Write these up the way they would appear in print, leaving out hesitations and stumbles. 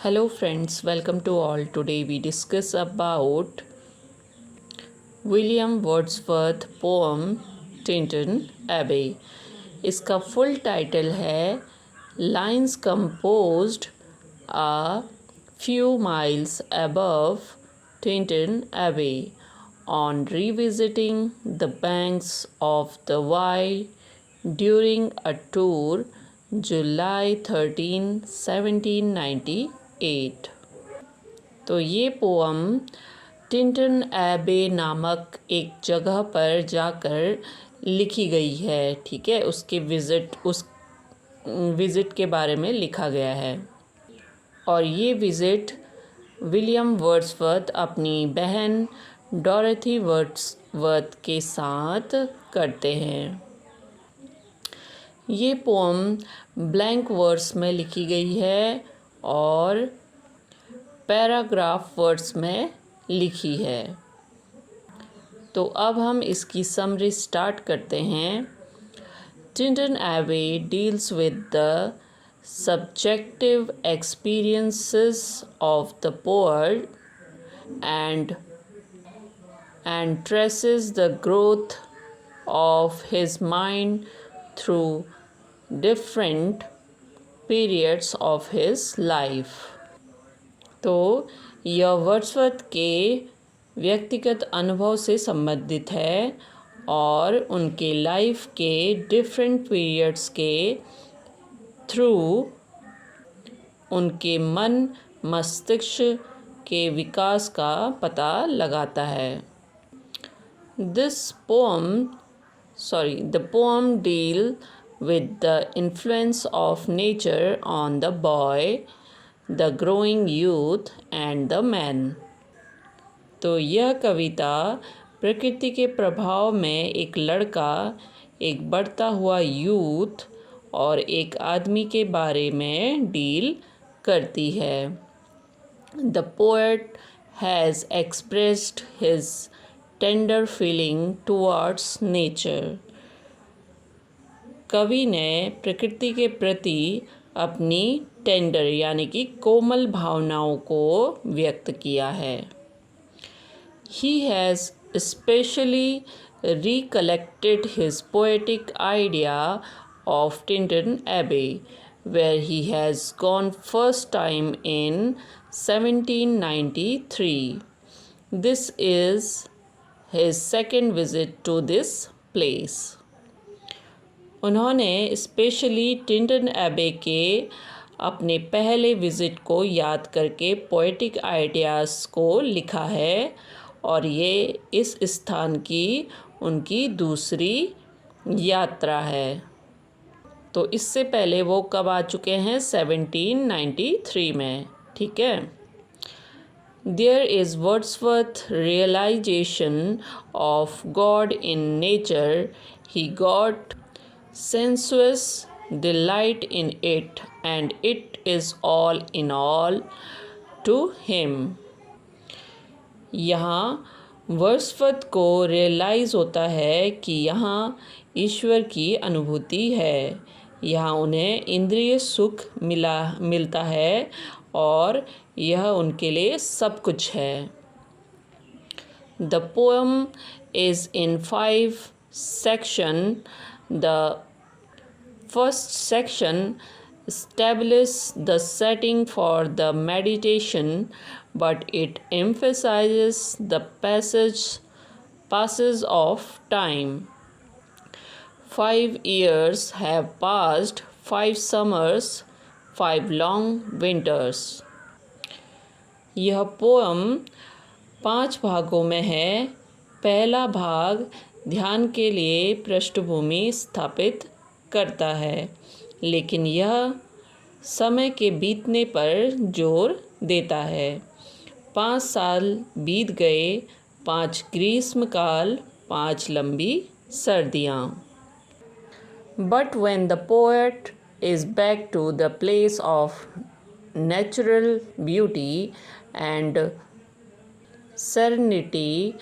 Hello friends, welcome to all. Today we discuss about William Wordsworth poem Tinton Abbey. इसका full title है Lines composed a few miles above Tinton Abbey on revisiting the banks of the Wye during a tour July 13, 1798। तो ये poem Tintern एबे नामक एक जगह पर जाकर लिखी गई है। ठीक है, उसके विज़िट के बारे में लिखा गया है। और ये विज़िट विलियम वर्ड्सवर्थ अपनी बहन डोरेथी वर्ड्सवर्थ के साथ करते हैं। ये पोम ब्लैंक वर्ड्स में लिखी गई है और पैराग्राफ वर्ड्स में लिखी है। तो अब हम इसकी समरी स्टार्ट करते हैं। टिंटन एबे deals with the subjective experiences of the poet and traces the growth of his mind through different periods of his life। तो यह वर्ड्सवर्थ के व्यक्तिगत अनुभव से संबंधित है और उनके लाइफ के डिफरेंट पीरियड्स के थ्रू उनके मन मस्तिष्क के विकास का पता लगाता है। The poem deal with the influence of nature on the boy, the growing youth and the man। तो यह कविता प्रकृति के प्रभाव में एक लड़का, एक बढ़ता हुआ यूथ और एक आदमी के बारे में डील करती है। The poet has expressed his tender feeling towards nature। कवि ने प्रकृति के प्रति अपनी टेंडर यानी कि कोमल भावनाओं को व्यक्त किया है। He has especially recollected his poetic idea of Tinton Abbey, where he has gone first time in 1793। This is his second visit to this place। उन्होंने स्पेशली टिंटन एबे के अपने पहले विज़िट को याद करके पोएटिक आइडियाज़ को लिखा है और ये इस स्थान की उनकी दूसरी यात्रा है। तो इससे पहले वो कब आ चुके हैं? 1793 में। ठीक है। There is Wordsworth realization of God in nature। He got sensuous delight in it and it is all in all to him। यहाँ वर्ड्सवर्थ को रियलाइज़ होता है कि यहाँ ईश्वर की अनुभूति है। यहाँ उन्हें इंद्रिय सुख मिलता है और यह उनके लिए सब कुछ है। The poem is in 5 sections। The first section establishes the setting for the meditation, but it emphasizes the passes of time। 5 years have passed, 5 summers, 5 long winters। यह पोअम 5 भागों में है। पहला भाग ध्यान के लिए पृष्ठभूमि स्थापित करता है, लेकिन यह समय के बीतने पर जोर देता है। 5 साल बीत गए, 5 ग्रीष्मकाल, 5 लंबी सर्दियाँ। But when the poet is back to the place of natural beauty and serenity,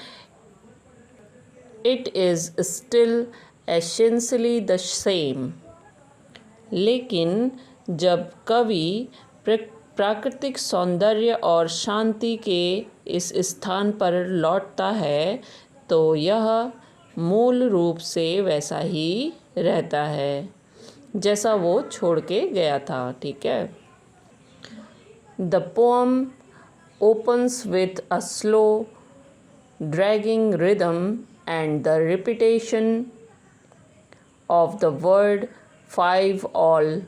it is still essentially the same। लेकिन जब कवि प्राकृतिक सौंदर्य और शांति के इस स्थान पर लौटता है तो यह मूल रूप से वैसा ही रहता है जैसा वो छोड़ के गया था। ठीक है। The pome opens with a slow, dragging rhythm and the repetition of the word five, all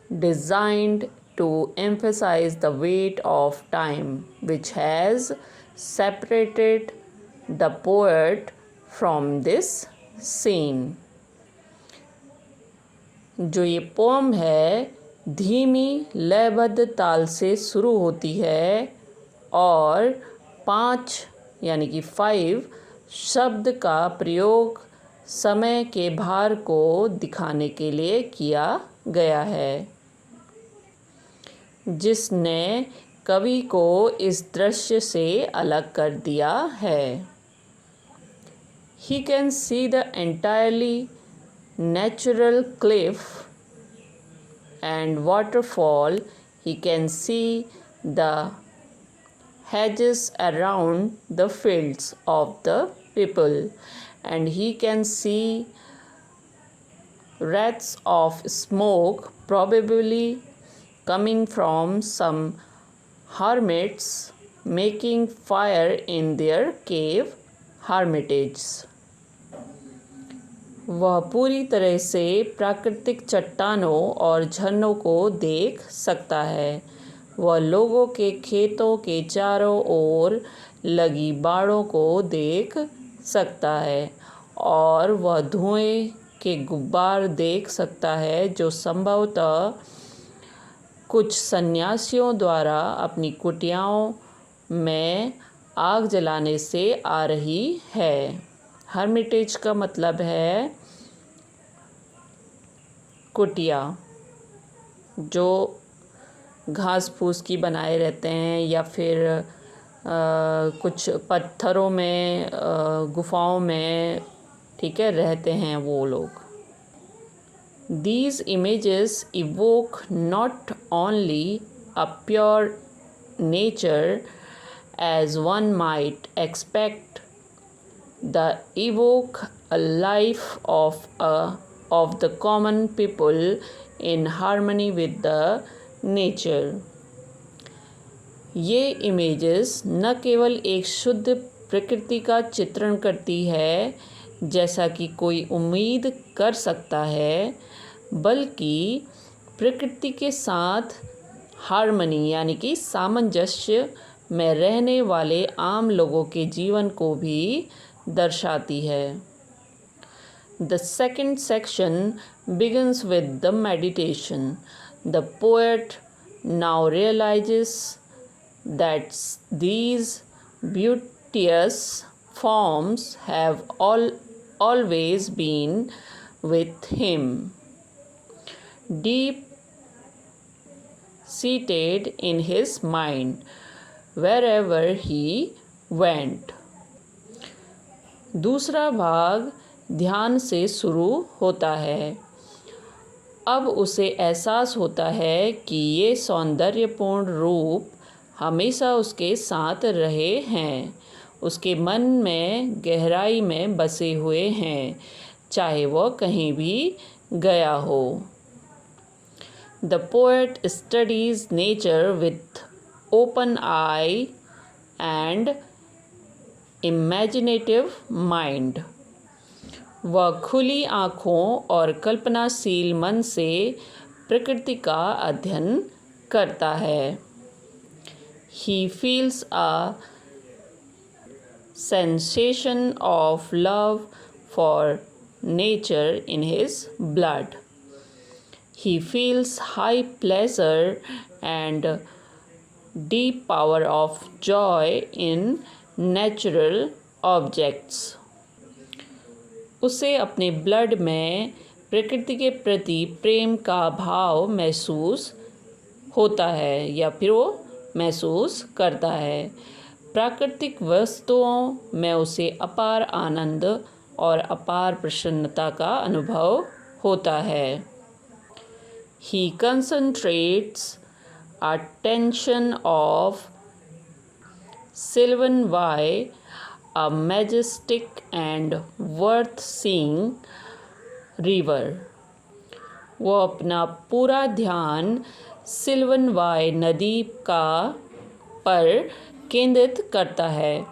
designed to emphasize the weight of time which has separated the poet from this scene. जो ये pome है धीमी लयबद्ध ताल से शुरू होती है और 5 यानी कि 5 शब्द का प्रयोग समय के भार को दिखाने के लिए किया गया है, जिसने कवि को इस दृश्य से अलग कर दिया है। He can see the entirely natural cliff and waterfall. He can see the hedges around the fields of the people, and he can see wreaths of smoke probably coming from some hermits making fire in their cave hermitages. वह पूरी तरह से प्राकृतिक चट्टानों और झरनों को देख सकता है। वह लोगों के खेतों के चारों ओर लगी बाड़ों को देख सकता है और वह धुएं के गुब्बार देख सकता है जो संभवतः कुछ सन्यासियों द्वारा अपनी कुटियाओं में आग जलाने से आ रही है। हर्मिटेज का मतलब है कुटिया, जो घास फूस की बनाए रहते हैं या फिर कुछ पत्थरों में गुफाओं में, ठीक है, रहते हैं वो लोग। These images evoke not only a pure nature as one might expect, they evoke a life of the common people in harmony with the nature. ये इमेजेस न केवल एक शुद्ध प्रकृति का चित्रण करती है जैसा कि कोई उम्मीद कर सकता है, बल्कि प्रकृति के साथ हार्मनी यानी कि सामंजस्य में रहने वाले आम लोगों के जीवन को भी दर्शाती है। The second section begins with the meditation. The poet now realizes that these beauteous forms have always been with him, deep seated in his mind, wherever he went. दूसरा भाग ध्यान से शुरू होता है। अब उसे एहसास होता है कि ये सौंदर्यपूर्ण रूप हमेशा उसके साथ रहे हैं, उसके मन में गहराई में बसे हुए हैं, चाहे वह कहीं भी गया हो। The poet studies nature with open eye and imaginative mind. वह खुली आँखों और कल्पनाशील मन से प्रकृति का अध्ययन करता है। He feels a sensation of love for nature in his blood. He feels high pleasure and deep power of joy in natural objects. उसे अपने ब्लड में प्रकृति के प्रति प्रेम का भाव महसूस होता है या फिर वो महसूस करता है। प्राकृतिक वस्तुओं में उसे अपार आनंद और अपार प्रसन्नता का अनुभव होता है। He concentrates attention of Sylvan Vai, a majestic and worth seeing river. वो अपना पूरा ध्यान सिल्वन वाई नदी का पर केंद्रित करता है,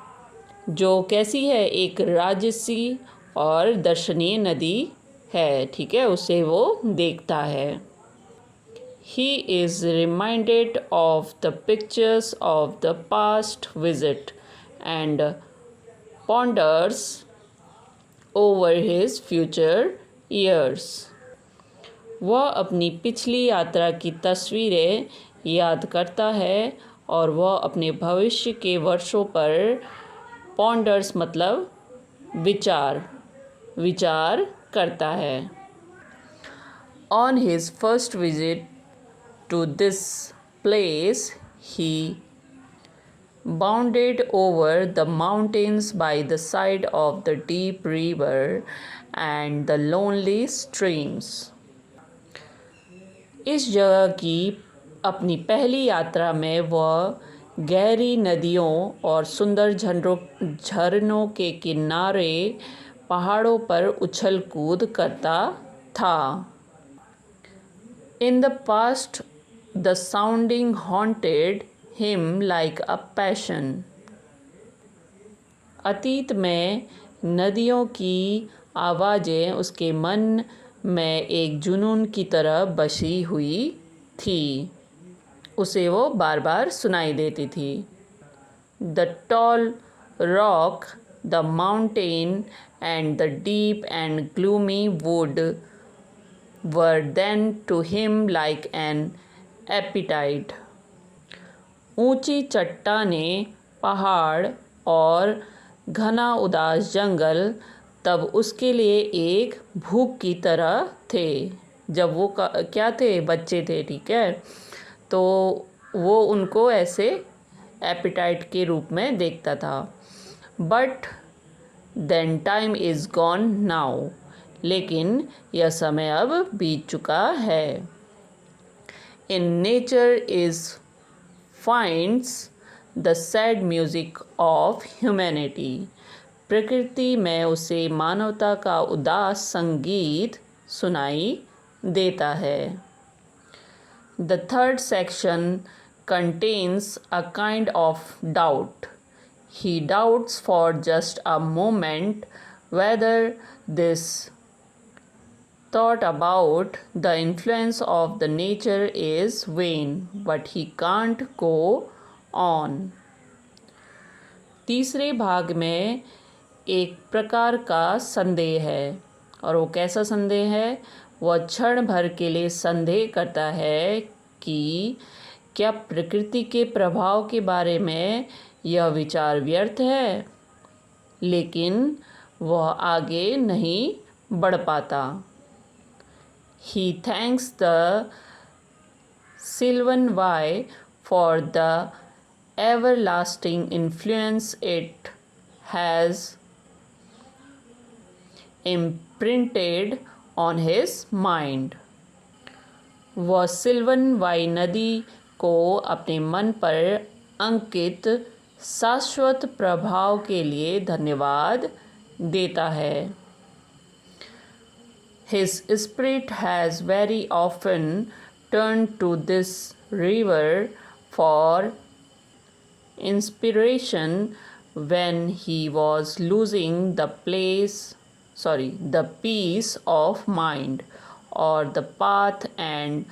जो कैसी है, एक राजसी और दर्शनीय नदी है, ठीक है, उसे वो देखता है. He is reminded of the pictures of the past visit and ponders over his future years. वह अपनी पिछली यात्रा की तस्वीरें याद करता है और वह अपने भविष्य के वर्षों पर पॉन्डर्स मतलब विचार करता है. On his first visit to this place, he bounded over the mountains by the side of the deep river and the lonely streams. इस जगह की अपनी पहली यात्रा में वह गहरी नदियों और सुंदर झरनों के किनारे पहाड़ों पर उछल कूद करता था. In the past, the sounding haunted him like a passion. अतीत में नदियों की आवाज़ें उसके मन में एक जुनून की तरह बसी हुई थी, उसे वो बार बार सुनाई देती थी. The tall rock, the mountain and the deep and gloomy wood were then to him like an appetite. ऊंची चट्टानें, पहाड़ और घना उदास जंगल तब उसके लिए एक भूख की तरह थे. जब वो क्या थे, बच्चे थे, ठीक है, तो वो उनको ऐसे एपिटाइट के रूप में देखता था. But then time is gone now, लेकिन यह समय अब बीत चुका है. In nature is finds the sad music of humanity. प्रकृति में उसे मानवता का उदास संगीत सुनाई देता है. The third section contains a kind of doubt. He doubts for just a moment whether this thought about the influence of the nature is vain, but he can't go on. तीसरे भाग में एक प्रकार का संदेह है, और वो कैसा संदेह है, वह क्षण भर के लिए संदेह करता है कि क्या प्रकृति के प्रभाव के बारे में यह विचार व्यर्थ है, लेकिन वह आगे नहीं बढ़ पाता. He thanks the Sylvan Vai for the everlasting influence it has imprinted on his mind. वह सिल्वन वाई नदी को अपने मन पर अंकित शाश्वत प्रभाव के लिए धन्यवाद देता है. His spirit has very often turned to this river for inspiration when he was losing the peace of mind or the path and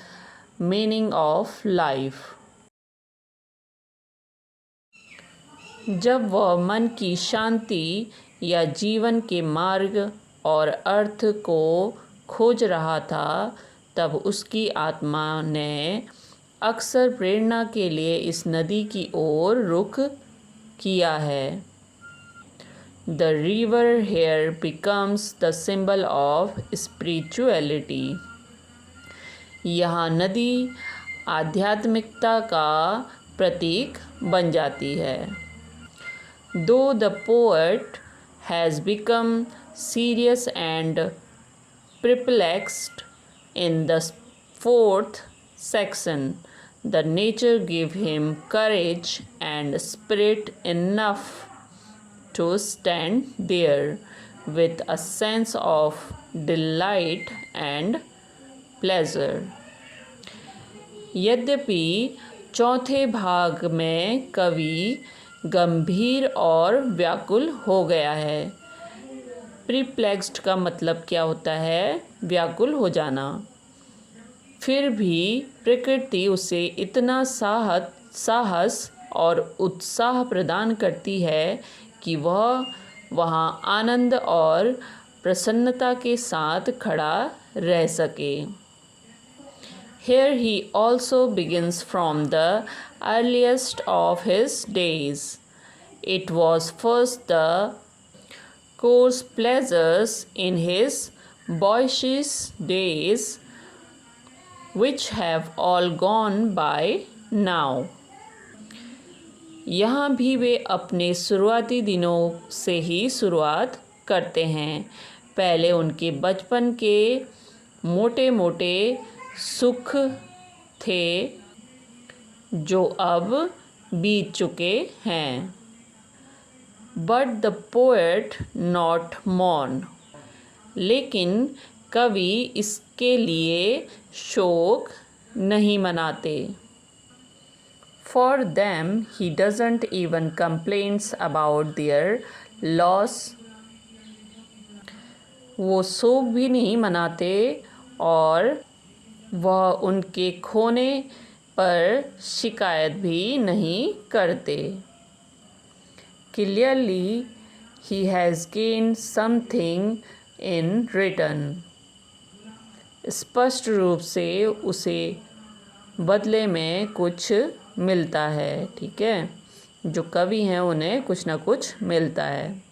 meaning of life. जब वह मन की शांति या जीवन के मार्ग और अर्थ को खोज रहा था, तब उसकी आत्मा ने अक्सर प्रेरणा के लिए इस नदी की ओर रुख किया है. The river here becomes the symbol of spirituality. यहाँ नदी आध्यात्मिकता का प्रतीक बन जाती है. Though the poet has become serious and perplexed in the fourth section, The nature gave him courage and spirit enough to stand there with a sense of delight and pleasure. यद्यपि चौथे भाग में कवि गंभीर और व्याकुल हो गया है। प्रीप्लेक्स्ड का मतलब क्या होता है? व्याकुल हो जाना। फिर भी प्रकृति उसे इतना साहस और उत्साह प्रदान करती है कि वह वहाँ आनंद और प्रसन्नता के साथ खड़ा रह सके। Here he also begins from the earliest of his days. It was first the coarse pleasures in his boyish days which have all gone by now. यहाँ भी वे अपने शुरुआती दिनों से ही शुरुआत करते हैं। पहले उनके बचपन के मोटे मोटे सुख थे जो अब बीत चुके हैं। But the poet not mourn. लेकिन कवि इसके लिए शोक नहीं मनाते। For them he doesn't even complains about their loss. वो शोक भी नहीं मनाते और वह उनके खोने पर शिकायत भी नहीं करते। Clearly he has gained something in return. स्पष्ट रूप से उसे बदले में कुछ मिलता है। ठीक है, जो कवि हैं उन्हें कुछ ना कुछ मिलता है।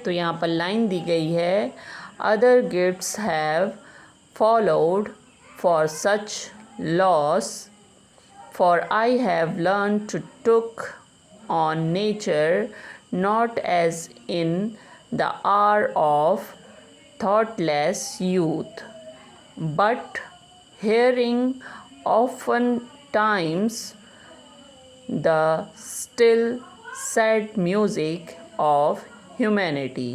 तो यहाँ पर लाइन दी गई है, other gifts have followed for such loss, for I have learn to look on nature not as in the hour of thoughtless youth, but hearing oftentimes the still sad music of humanity.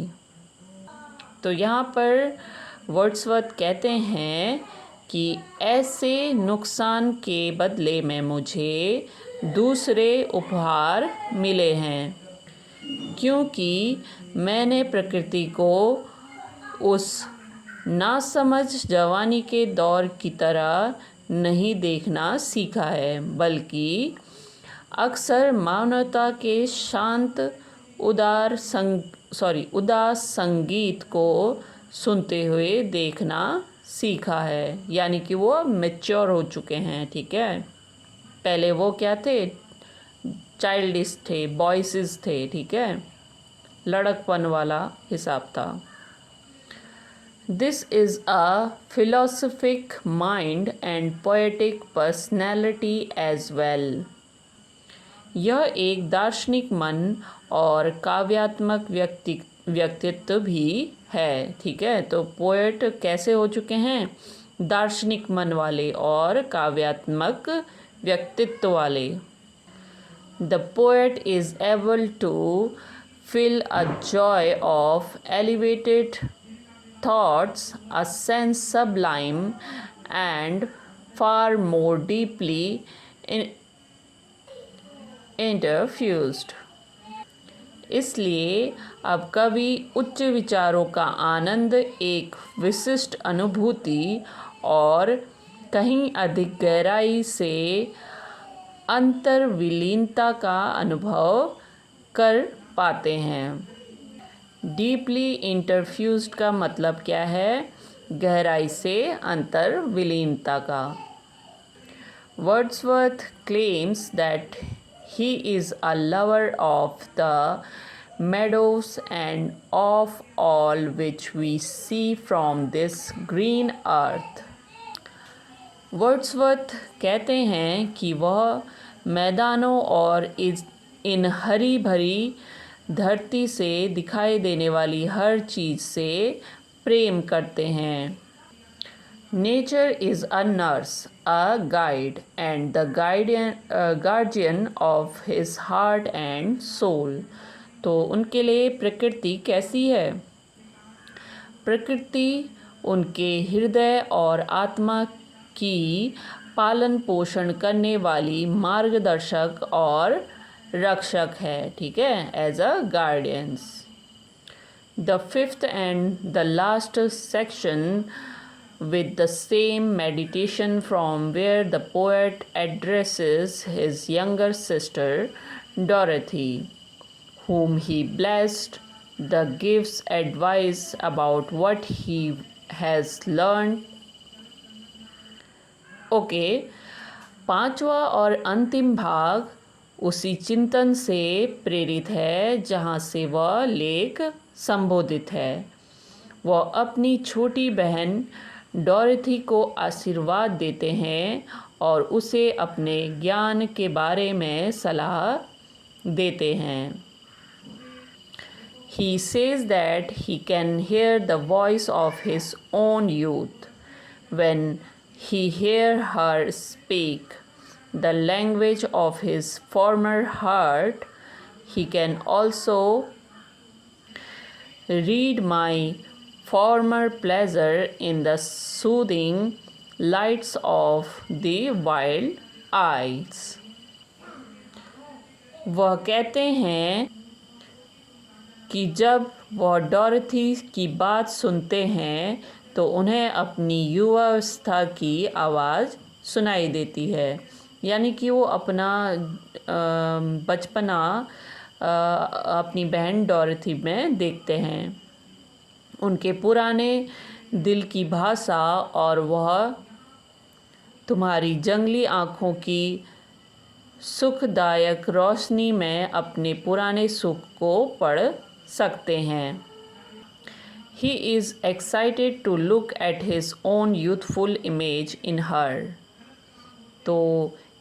तो यहाँ पर Wordsworth कहते हैं कि ऐसे नुकसान के बदले में मुझे दूसरे उपहार मिले हैं, क्योंकि मैंने प्रकृति को उस नासमझ जवानी के दौर की तरह नहीं देखना सीखा है, बल्कि अक्सर मानवता के शांत उदास संगीत को सुनते हुए देखना सीखा है। यानी कि वो मैच्योर हो चुके हैं। ठीक है, पहले वो क्या थे? चाइल्डिश थे, बॉयसिस थे। ठीक है, लड़कपन वाला हिसाब था। This is a philosophic mind and poetic personality as well. यह एक दार्शनिक मन और काव्यात्मक व्यक्तित्व भी है। ठीक है, तो पोएट कैसे हो चुके हैं? दार्शनिक मन वाले और काव्यात्मक व्यक्तित्व वाले। The poet is able to feel a joy of elevated thoughts, a sense sublime and far more deeply interfused. इसलिए अब कवि उच्च विचारों का आनंद, एक विशिष्ट अनुभूति और कहीं अधिक गहराई से अंतर्विलीनता का अनुभव कर पाते हैं। डीपली इंटरफ्यूज्ड का मतलब क्या है? गहराई से अंतर्विलीनता का। Wordsworth claims that he is a lover of the meadows and of all which we see from this green earth. Wordsworth कहते हैं कि वह मैदानों और इन हरी भरी धरती से दिखाई देने वाली हर चीज़ से प्रेम करते हैं। Nature is a nurse, a guide, and the guardian of his heart and soul. तो उनके लिए प्रकृति कैसी है? प्रकृति उनके हृदय और आत्मा की पालन पोषण करने वाली मार्गदर्शक और रक्षक है, ठीक है, as a guardians. The fifth and the last section with the same meditation from where the poet addresses his younger sister Dorothy, whom he blessed, the gives advice about what he has learned. Okay, पांचवा और अंतिम भाग उसी चिंतन से प्रेरित है जहाँ से वह लेख संबोधित है. वह अपनी छोटी बहन डोरेथी को आशीर्वाद देते हैं और उसे अपने ज्ञान के बारे में सलाह देते हैं. He says that he can hear the voice of his own youth when he hear her speak the language of his former heart. He can also read my former pleasure in the soothing lights of the wild eyes. वह कहते हैं कि जब वह डोरेथी की बात सुनते हैं तो उन्हें अपनी युवावस्था की आवाज़ सुनाई देती है, यानी कि वो अपना बचपना अपनी बहन डोरेथी में देखते हैं, उनके पुराने दिल की भाषा, और वह तुम्हारी जंगली आँखों की सुखदायक रोशनी में अपने पुराने सुख को पढ़ सकते हैं. He is excited to look at his own youthful image in her. तो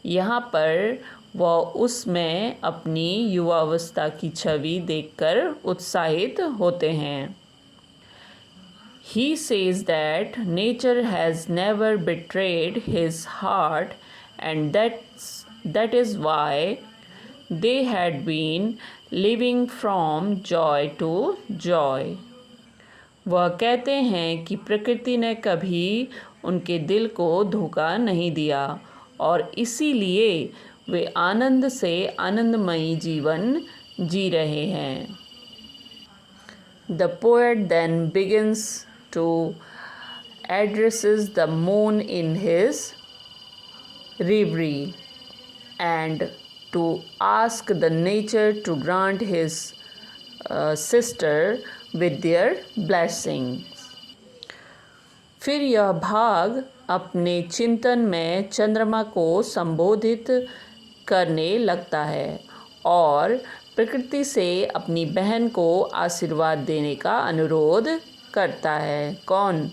यहाँ पर वह उसमें अपनी युवावस्था की छवि देखकर उत्साहित होते हैं. He says that nature has never betrayed his heart, and that is why they had been living from joy to joy. वह कहते हैं कि प्रकृति ने कभी उनके दिल को धोखा नहीं दिया और इसीलिए वे आनंद से आनंदमयी जीवन जी रहे हैं. The poet then begins to addresses the moon in his reverie and to ask the nature to grant his sister with their blessings. फिर यह भाग अपने चिंतन में चंद्रमा को संबोधित करने लगता है और प्रकृति से अपनी बहन को आशीर्वाद देने का अनुरोध करता है. कौन?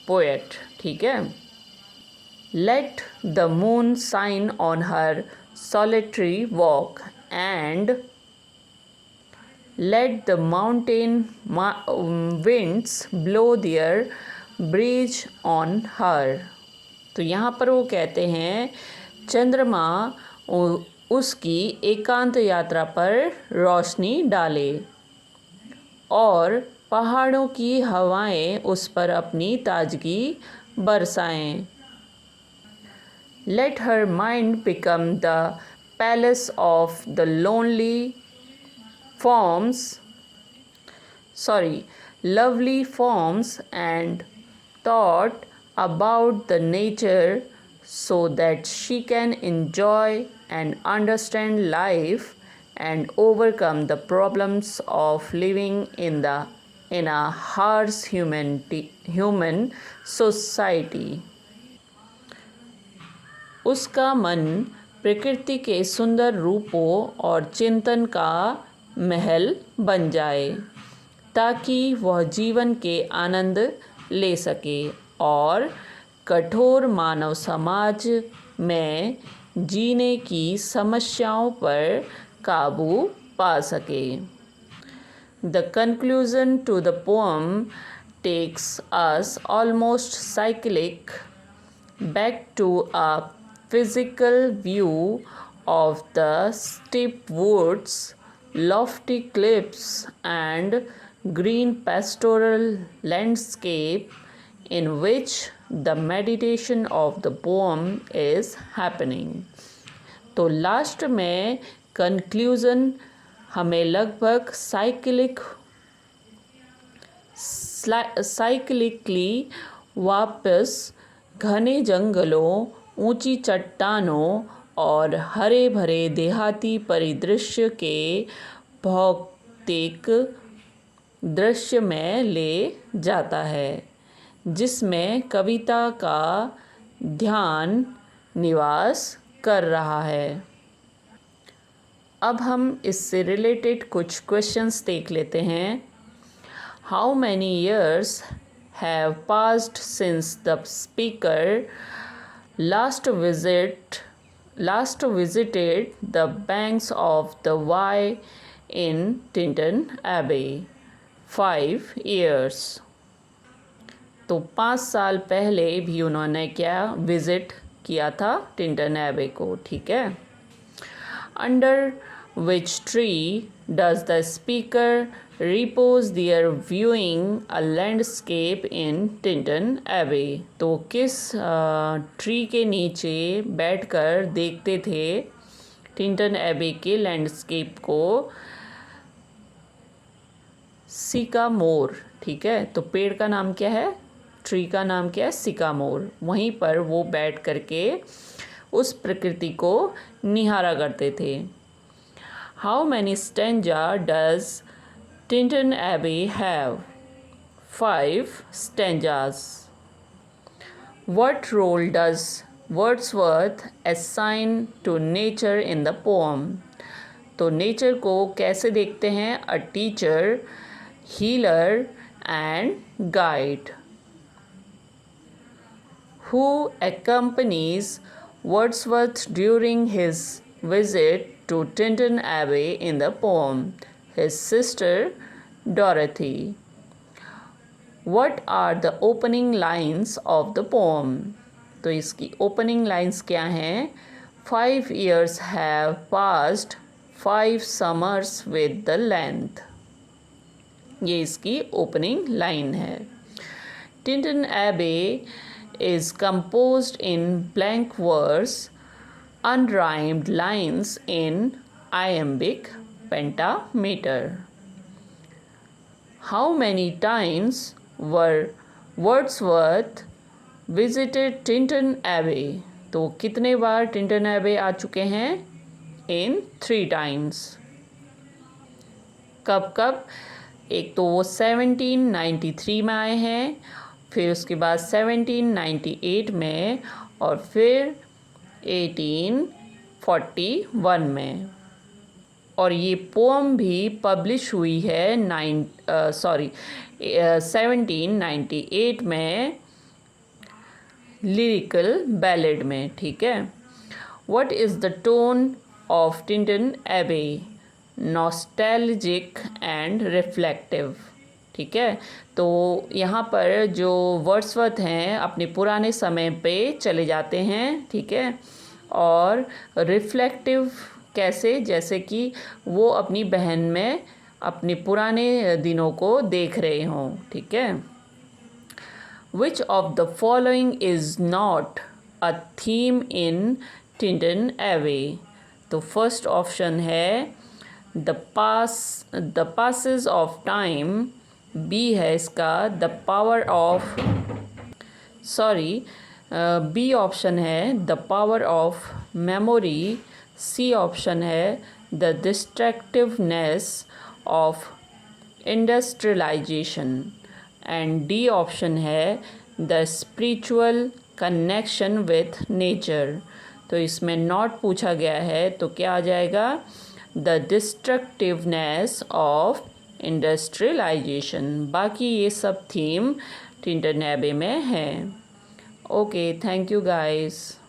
पोएट, ठीक है. Let the moon shine on her solitary walk and let the mountain winds blow their breeze on her. तो यहाँ पर वो कहते हैं चंद्रमा उसकी एकांत यात्रा पर रोशनी डाले और पहाड़ों की हवाएं उस पर अपनी ताजगी बरसाएं. Let her mind become the palace of the lovely forms and thought about the nature so that she can enjoy and understand life and overcome the problems of living in a harsh human society. उसका मन प्रकृति के सुंदर रूपों और चिंतन का महल बन जाए ताकि वह जीवन के आनंद ले सके और कठोर मानव समाज में जीने की समस्याओं पर काबू पा सके. The conclusion to the poem takes us almost cyclic back to a physical view of the steep woods, lofty cliffs, and green pastoral landscape in which the meditation of the poem is happening. तो last में conclusion हमें लगभग cyclically वापस घने जंगलों, ऊंची चट्टानों और हरे भरे देहाती परिदृश्य के भौतिक दृश्य में ले जाता है, जिसमें कविता का ध्यान निवास कर रहा है। अब हम इससे रिलेटेड कुछ क्वेश्चंस देख लेते हैं। How many years have passed since the speaker last visited the banks of the Wye in Tintern Abbey? 5 years। तो 5 साल पहले भी उन्होंने क्या विज़िट किया था? टिंटन एबे को, ठीक है। Under which tree does the speaker repose there viewing a landscape in Tintern Abbey? तो किस ट्री के नीचे बैठकर देखते थे टिंटन एबे के लैंडस्केप को? सिकामोर, ठीक है। तो पेड़ का नाम क्या है? ट्री का नाम क्या है? सिकामोर। वहीं पर वो बैठ करके उस प्रकृति को निहारा करते थे। How many stanza does Tintern एबे have? 5 stanzas। What role does Wordsworth assign to nature in the poem? तो नेचर को कैसे देखते हैं? A teacher, healer and guide. Who accompanies Wordsworth during his visit to Tinton Abbey in the poem? His sister Dorothy. What are the opening lines of the poem? तो इसकी opening lines क्या हैं? 5 years have passed, 5 summers with the length। ये इसकी opening line है। Tinton Abbey is composed in blank verse, unrhymed lines in iambic pentameter. How many times were Wordsworth visited Tinton Abbey? तो कितने बार Tintern एबे आ चुके हैं? In 3 times। कब कब? एक तो वो 1793 में आए हैं, फिर उसके बाद 1798 में, और फिर 1841 में। और ये पोम भी पब्लिश हुई है 1798 में लिरिकल बैलेड में, ठीक है। What is the tone of Tintern एबे? नॉस्टैल्जिक एंड रिफ्लेक्टिव, ठीक है। तो यहाँ पर जो वर्ड्सवर्थ हैं अपने पुराने समय पे चले जाते हैं, ठीक है। और रिफ्लेक्टिव कैसे? जैसे कि वो अपनी बहन में अपने पुराने दिनों को देख रहे हों, ठीक है। Which of the following is not a theme in Tintern Abbey? तो फर्स्ट ऑप्शन है the passes of time, B है इसका the power of B option है the power of memory, C option है the destructiveness of industrialisation, and D option है the spiritual connection with nature. तो इसमें not पूछा गया है, तो क्या आ जाएगा? The destructiveness of industrialisation. बाकी ये सब थीम टिंटन एबे में है। Okay, thank you guys.